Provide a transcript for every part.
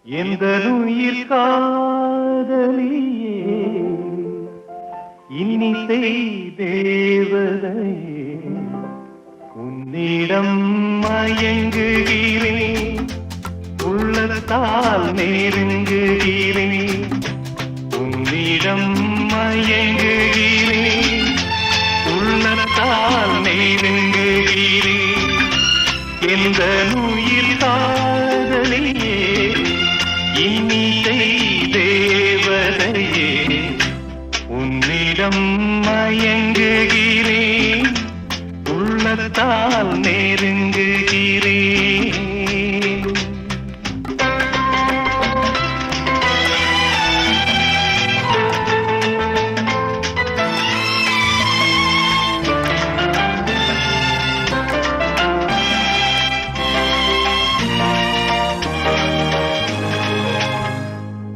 எந்த உயிர் காதலியே இன்னிசை தேவதையே உன்னிடம் மயங்குகிறேன் உள்ளத்தால் நெருங்குகிறேன் உன்னிடம் மயங்குகிறேன் உள்ளத்தால் நெருங்குகிறேன் எந்த உயிர் காதலியே இன்னிசை தேவதையே உன்னிடம் மயங்குகிறேன் உள்ளத்தால் நெருங்குகிறேன்.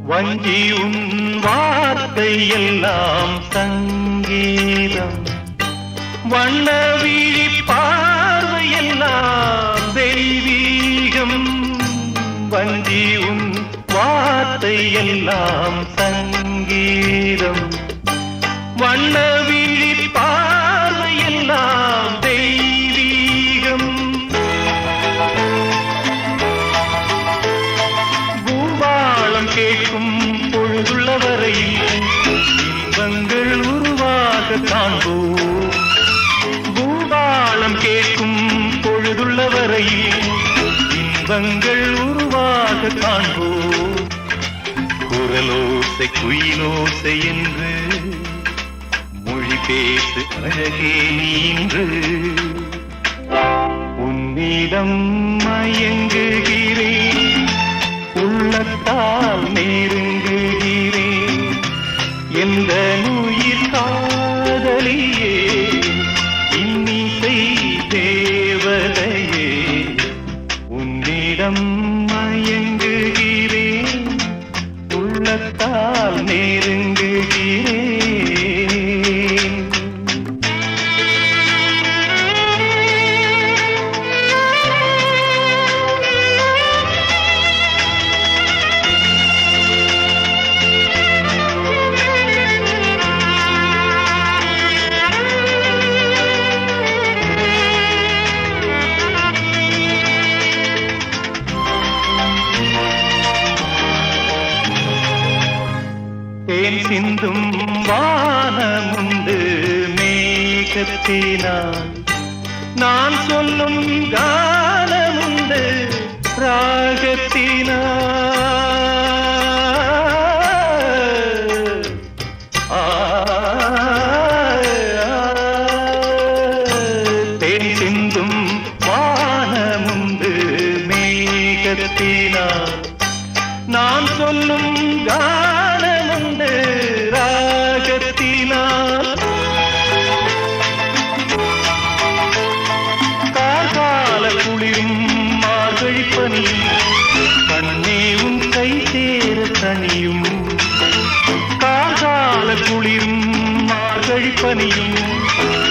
வஞ்சி உன் வார்த்தை எல்லாம் சங்கீதம் வண்ண விழி பார்வை எல்லாம் தெய்வீகம் வஞ்சி உன் வார்த்தை எல்லாம் சங்கீதம் வண்ண விழி பார்வை எல்லாம் தெய்வீகம் பூபாளம் கேட்கும் பொழுதுள்ள வரையில் இன்பங்கள் உருவாக காண்போம் பூபாளம் கேட்கும் பொழுதுள்ள வரையில் இன்பங்கள் உருவாக காண்போம் குரலோசை குயிலோசை என்று மொழி பேசு அழகே நீன்று உன்னிடம் மயங்குகிறேன் உள்ளத்தால் நெருங்குகிறேன் எந்த உயிர் காதலியே இன்னிசை தேவதையே உன்னிடம் மயங்குகிறேன் உள்ளத்தால் நெருங்குகிறேன். தேன் சிந்தும் வானமுண்டு மேகத்தினால் நான் சொல்லும் கானமுண்டு ராகத்தினால் தேன் சிந்தும் வானமுண்டு மேகத்தினால் நான் சொல்லும் கானமுண்டு ராகத்தினால் கார்கால குளிரும் மார்கழி பனியும் கண்ணே உன் கை சேர தனியும் கார்கால குளிரும் மார்கழி பனியும்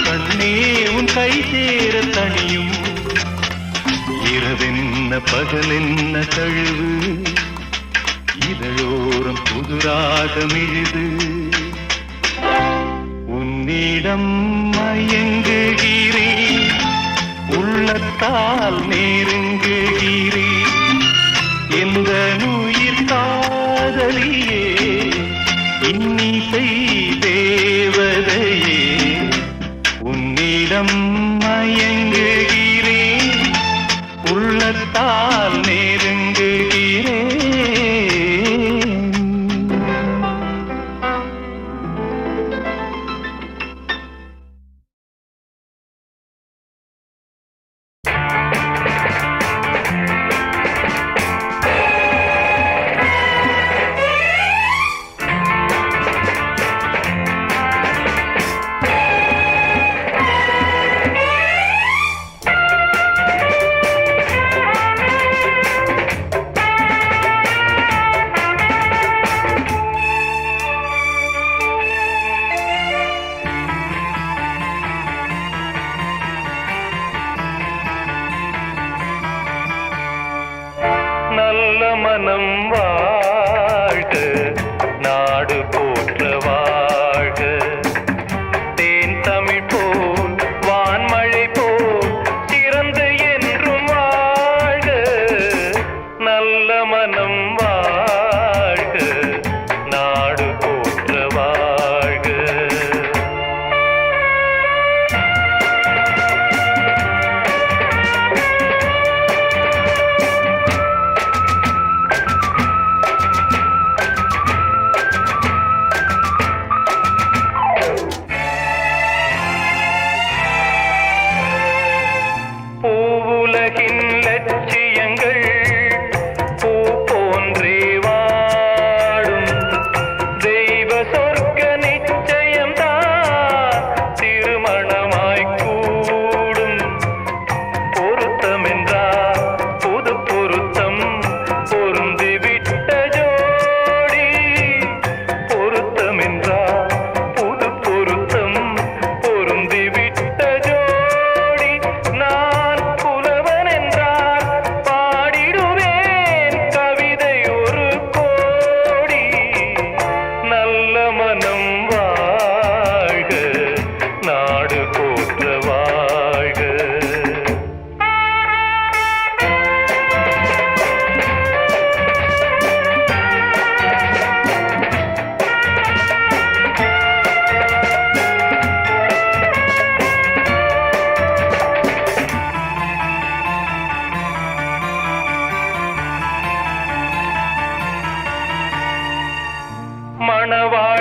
கண்ணே உன் கை சேர தனியும் இரவென்ன பகலென்ன கழுவு இதழோரம் புதுராகமிழுது உன்னிடம் மயங்குகிறேன் உள்ளத்தால் நெருங்குகிறேன் எந்த உயிர் காதலியே இன்னிசை தேவதையே உன்னிடம் மயங்குகிறேன் உள்ளத்தால் நெருங்குகிறேன். மனம் வா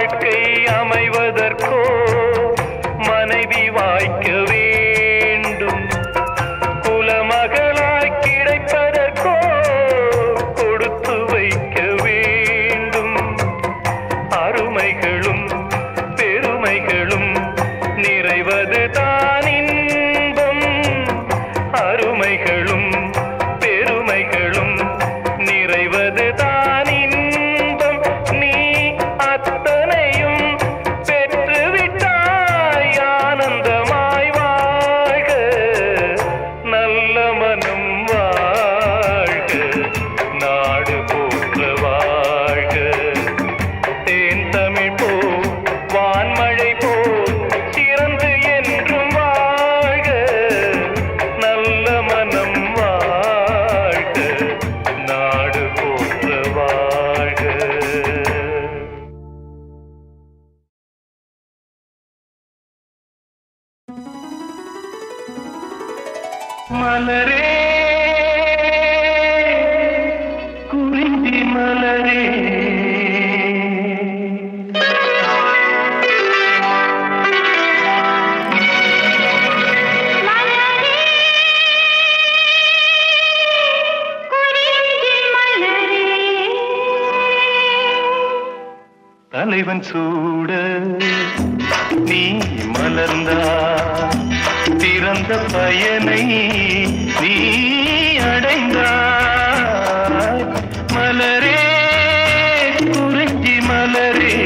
வாழ்க்கை அமைவதற்கோ மனைவி வாய்க்க வேண்டும். குலமகளாய் கிடைப்பதற்கோ கொடுத்து வைக்க வேண்டும். அருமைகளும் பெருமைகளும் நிறைவது தான் இன்பம். அருமைகளும் பெருமைகளும் நிறைவது தான் இன்பம். நீ அத்தனையும் பெற்றுவிட்டாய் ஆனந்தமாய் வாழ்க. நல்ல மனம் வாழ்க, நாடு போற்ற வாழ்க. தேன் தமிழ் போ வான்மழை போ சிறந்து என்றும் வாழ்க. நல்ல மனம் வாழ்க, நாடு போற்ற வாழ்க. மலரே குறிஞ்சி மலரே தலைவன் சூட நீ மலர்ந்தா திறந்த பயனை நீ அடைந்தாய். மலரே குறிஞ்சி மலரே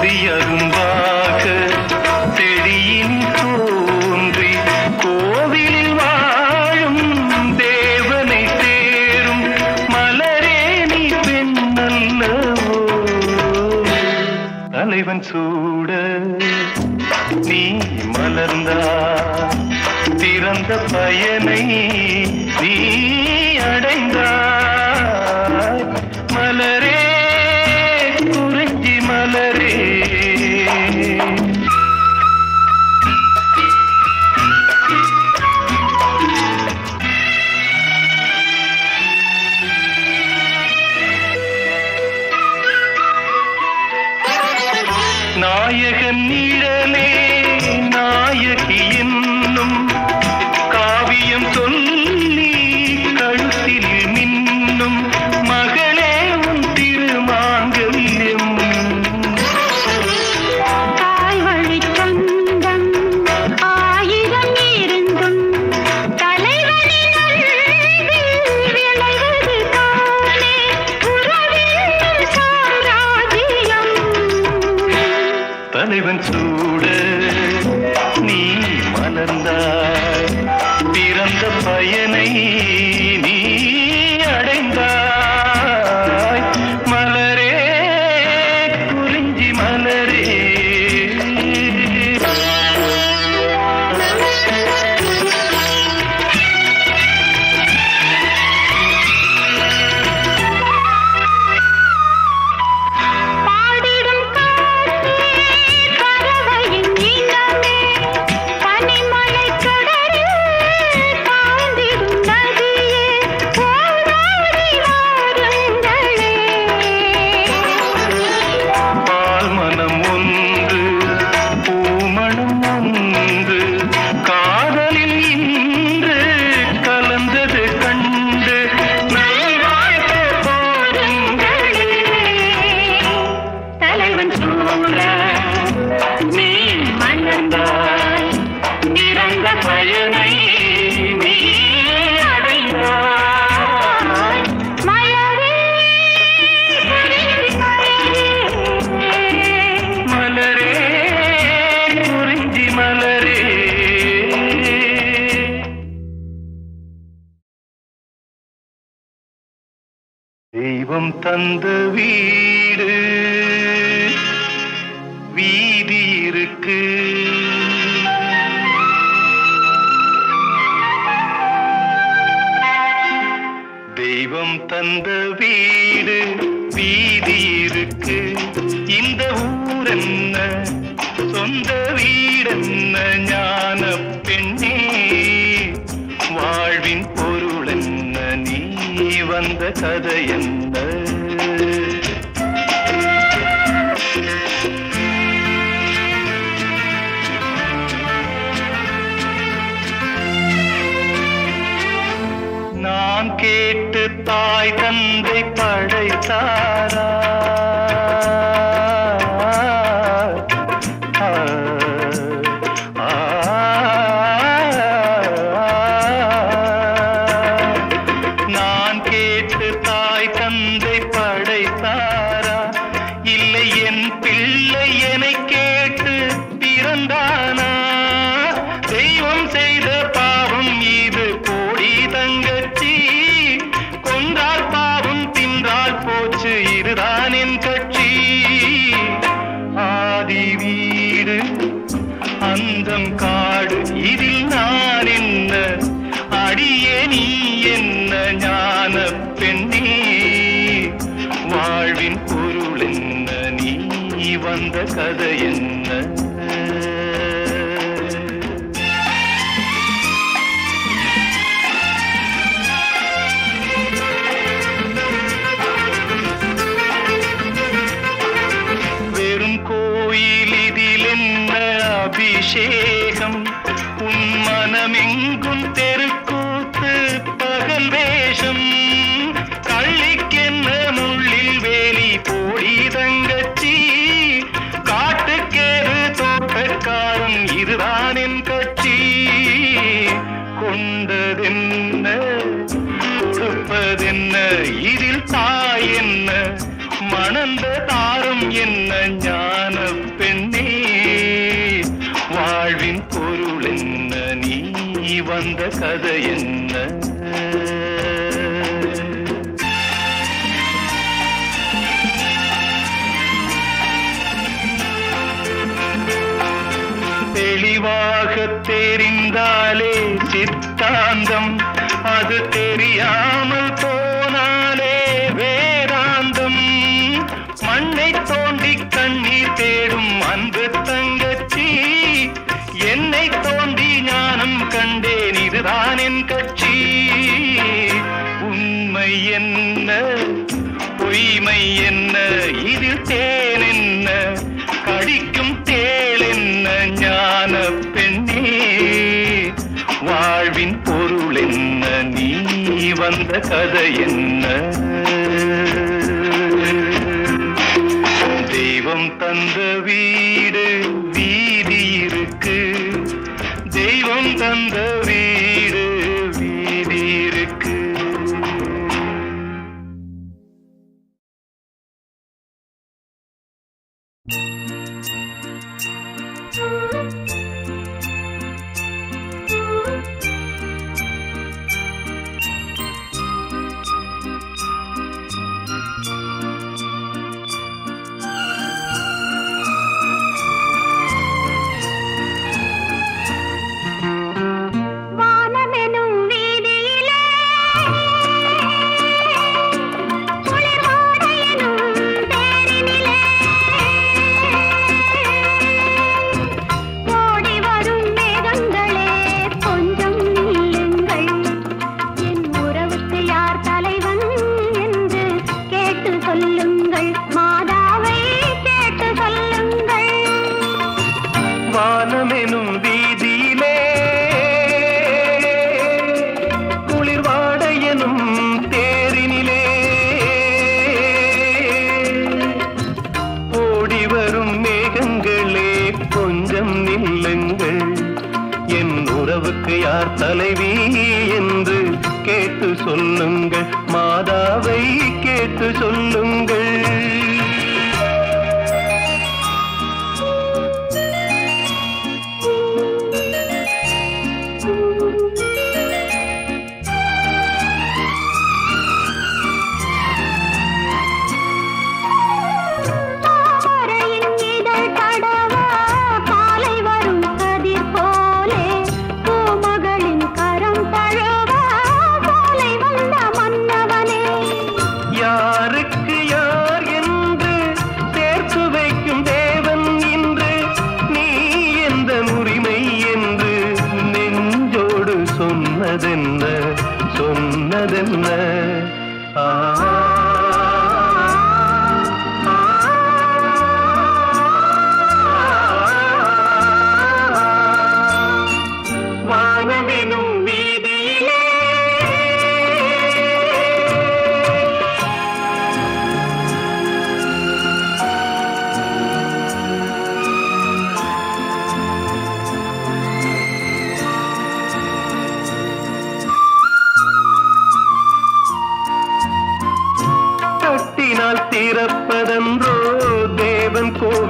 கொடியரும்பாக செடியின் தோன்றி கோவிலில் வாழும் தேவனை சேரும். மலரே நீ பெண்ணல்லவோ. தலைவன் சூட நீ மலர்ந்தா திறந்த பயனை நீ அடைந்தாய். மலரே குறிஞ்சி மலரே நாயகன் நிழலே நாயகி என்னும் காவியம் சொல்லி கழுத்தில் மின்னும். மகளே உன் திருமாங்கல்யம் தாய் வழி சொந்தம் ஆயிரம் இருந்தும் தலைவனின் அன்பில் விளைவது தானே உறவின் சாம்ராஜ்யம். தலைவன் சூட நீ மலர்ந்தாய் பிறந்த பயனை நீ அடைந்தாய். மலரே குறிஞ்சி மலரே பாடிடும் காற்றே பறவையின் இனமே பனிமலை கடலில் பாய்ந்திடும் நதியே ஓடாடி வாருங்களே. பால் மனம் ஒன்று பூமணம் ஒன்று காதலில் இன்று கலந்தது கண்டு நல்வாழ்த்து பாருங்களே. தலைவன் சூழ நீ மணந்தாய் இறந்த பயனை நீ அடைந்தாய். மலரே குறிஞ்சி மலரே. மலரே குறிஞ்சி மலரே தெய்வம் தந்த வீடு வீதி தந்த வீடு வீதி இருக்கு. இந்த ஊர் என்ன, சொந்த வீடென்ன, ஞான பெண்ணே வாழ்வின் பொருள் என்ன, நீ வந்த கதை என்ன? நான் கேட்டு தாய் தந்தை படைத்தாரா? நான் கேட்டு தாய் தந்தை படைத்தாரா? இல்லை என் பிள்ளை என்னை கேட்டு பிறந்தானா? தெய்வம் செய்த பாவம் இது கோடி தங்கச்சி, கொன்றால் பாவம் தின்றால் போச்சு, இதுதான் என் கட்சி. ஆதி வீடு அந்தம் காடு, இதில் நான் என்ன, அடியே நீ என்ன, ஞான பெண்ணே வாழ்வின் பொருள் என்ன, நீ வந்த கதை என்ன? வெறும் கோயில் இதில் என்ன அபிஷேகம், உன் மனமெங்கும் தெருக்கூத்து பகல் வேஷம். கள்ளிக்கென்ன முள்ளில் வேலி போடி தங்கச்சி, காட்டுக்கேறு தோட்டக்காரன் இதுதான் என் கட்சி. கொண்டதென்ன கொடுப்பதென்ன, இதில் தாய் என்ன, மணந்த தாரம் என்ன, ஞான பெண்ணே வாழ்வின் பொருள் என்ன, நீ வந்த கதை என்ன? தெளிவாக தெரிந்தாலே சித்தாந்தம், அது தெரியாமல் போனாலே வேதாந்தம். மண்ணை தோண்டி கண்ணீர் தேடும் அன்பு தங்கச்சி, என்னை தோண்டி ஞானம் கண்டேன், இதுதான் என் கட்சி. உண்மை என்ன பொய்மை என்ன, இதில் தேன் என்ன, கடிக்கும் தேள் என்ன, ஞான பெண்ணே வாழ்வின் பொருள் என்ன, நீ வந்த கதை என்ன? தெய்வம் தந்த வீடு வீதி இருக்கு, தெய்வம் தந்த வீடு வீதி இருக்கு. வானமெனும் வீதியிலே குளிர்வாடையெனும் தேரினிலே ஓடி வரும் மேகங்களே கொஞ்சம் நில்லுங்கள், என் உறவுக்கு யார் தலைவன் என்று கேட்டு சொல்லுங்கள், மாதாவை கேட்டு சொல்லுங்கள். வானமெனும் வீதியிலே குளிர்வாடையெனும் தேரினிலே ஓடி வரும் மேகங்களே கொஞ்சம் நில்லுங்கள், என் உறவுக்கு யார் தலைவி என்று கேட்டு சொல்லுங்கள், மாதாவை கேட்டு சொல்லுங்கள். தாமரையின் இதழ் தடவ காலை வரும் கதிர் போலே, பூமகளின் கரம் தழுவ போலை வந்த மன்னவனே.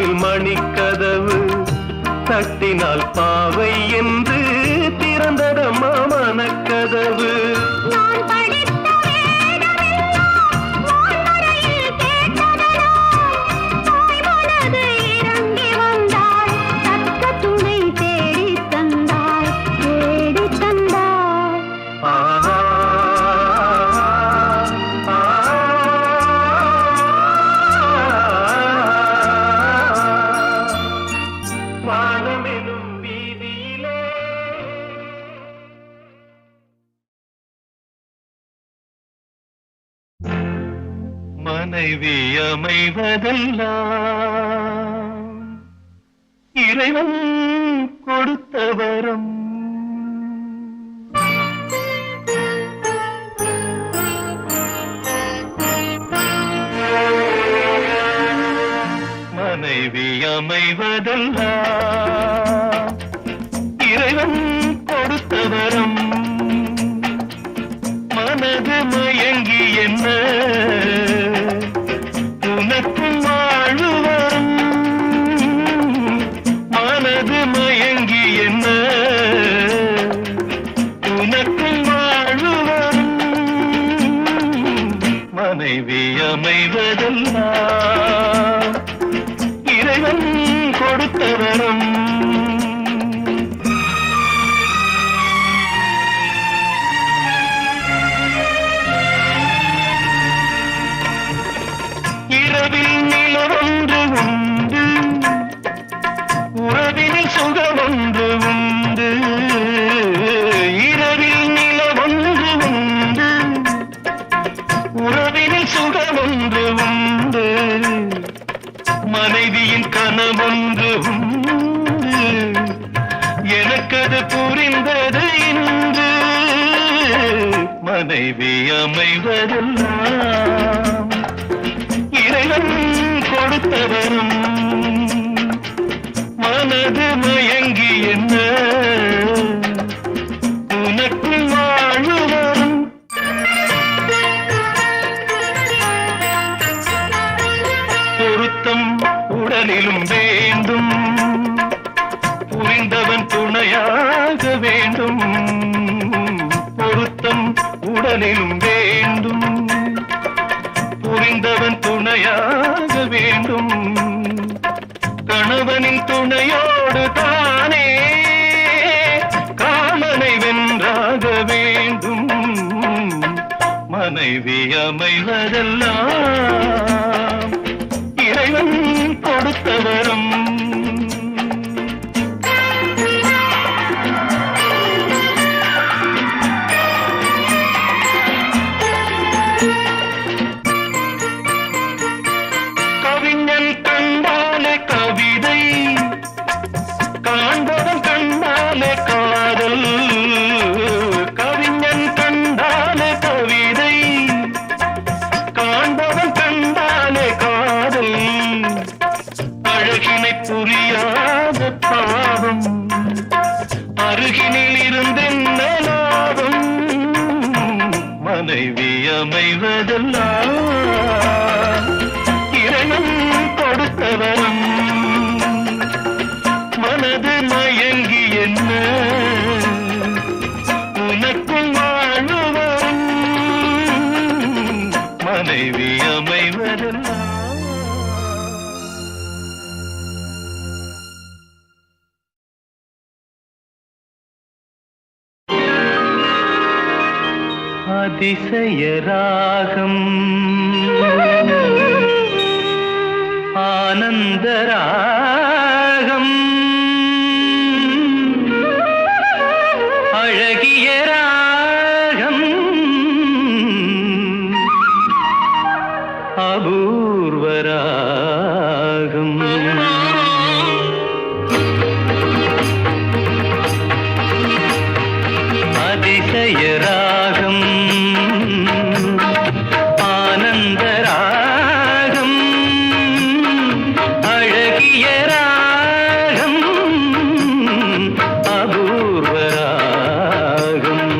வானில் மணிக்கதவு தட்டினால் பாவை என்று திறந்ததம்மா மனக்கதவு. நான் படித்த வேதமெல்லாம் வான்மழையில் கேட்டதெல்லாம் தாய் மனது இறங்கி வந்தாள், தக்க துணை தேடித் தந்தாள், தேடித் தந்தாள். ஆஹா, வானமெனும் வீதியிலே மனைவி அமைவதெல்லாம் இறைவன் கொடுத்த வரம். மனைவி அமைவதெல்லாம் இறைவன் கொடுத்த வரம். மனது மயங்கி என்ன உனக்கும் வாழ்வு வரும். மனது மயங்கி என்ன உனக்கும் வாழ்வு வரும். மனைவி அமைவதெல்லாம் இறைவன் கொடுத்த வரம். இரவில் நிலவொன்று உண்டு, உறவினில் சுகமொன்று உண்டு. இரவில் நிலவொன்று உண்டு, உறவினில் சுகமொன்று உண்டு. மனைவியின் கனவொன்று உண்டு, எனக்கது புரிந்தது இன்று. மனைவி அமைவதெல்லாம் இறைவன் கொடுத்த வரம். மனது மயங்கி என்ன உனக்கும் வாழ்வு வரும். பொருத்தம் உடலிலும் வேண்டும், புரிந்தவன் துணையாக வேண்டும். பொருத்தம் உடலிலும் வேண்டும், புரிந்தவன் துணையாக வேண்டும். கணவனின் துணையோடு தானே காமனை வென்றாக வேண்டும். மனைவி அமைவதெல்லாம் இறைவன் கொடுத்த வரம். கவிஞன் கண்டாலே கவிதை, காண்பவன் கண்டாலே காதல். கவிஞன் கண்டாலே கவிதை, காண்பவன் கண்டாலே காதல். அழகினை புரியாத பாவம், அருகினில் இருந்தென்ன லாபம். மனைவி அமைவதெல்லாம் இறைவன் கொடுத்த வரம். மனது மயங்கி என்ன உனக்கும் வாழ்வு வரும். மனைவி அமைவதெல்லாம் அதிசய ராகம், ஆனந்த ராகம், அழகிய ராகம், அபூர்வ ராகம். அதிசய ராகம், ஆனந்த ராகம், அழகிய ராகம், அபூர்வ ராகம்.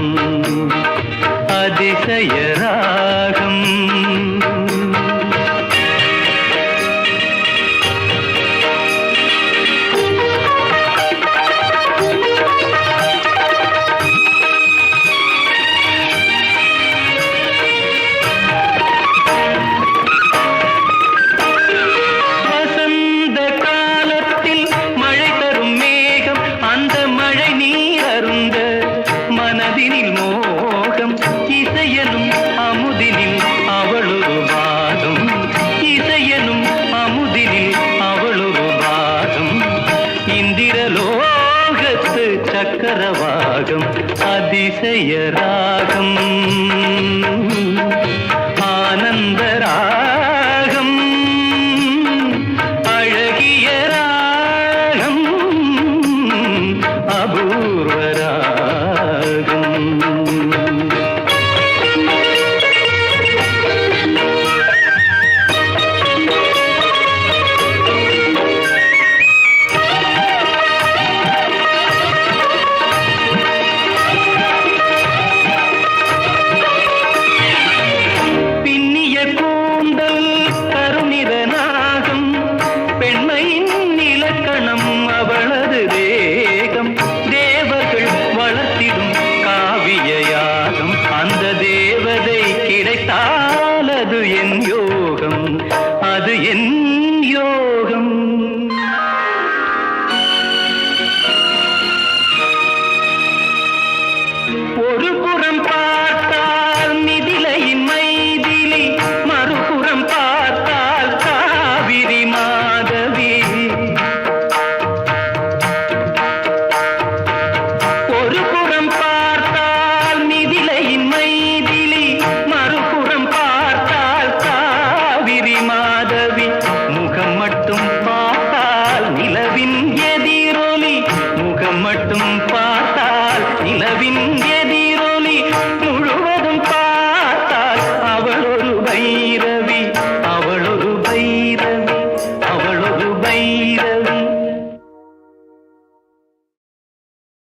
அதிசய ராகம். அதிசய ராகம் ஆனந்த ராகம் அழகிய ராகம் அபூர்வ ராகம் அது என் யோகம்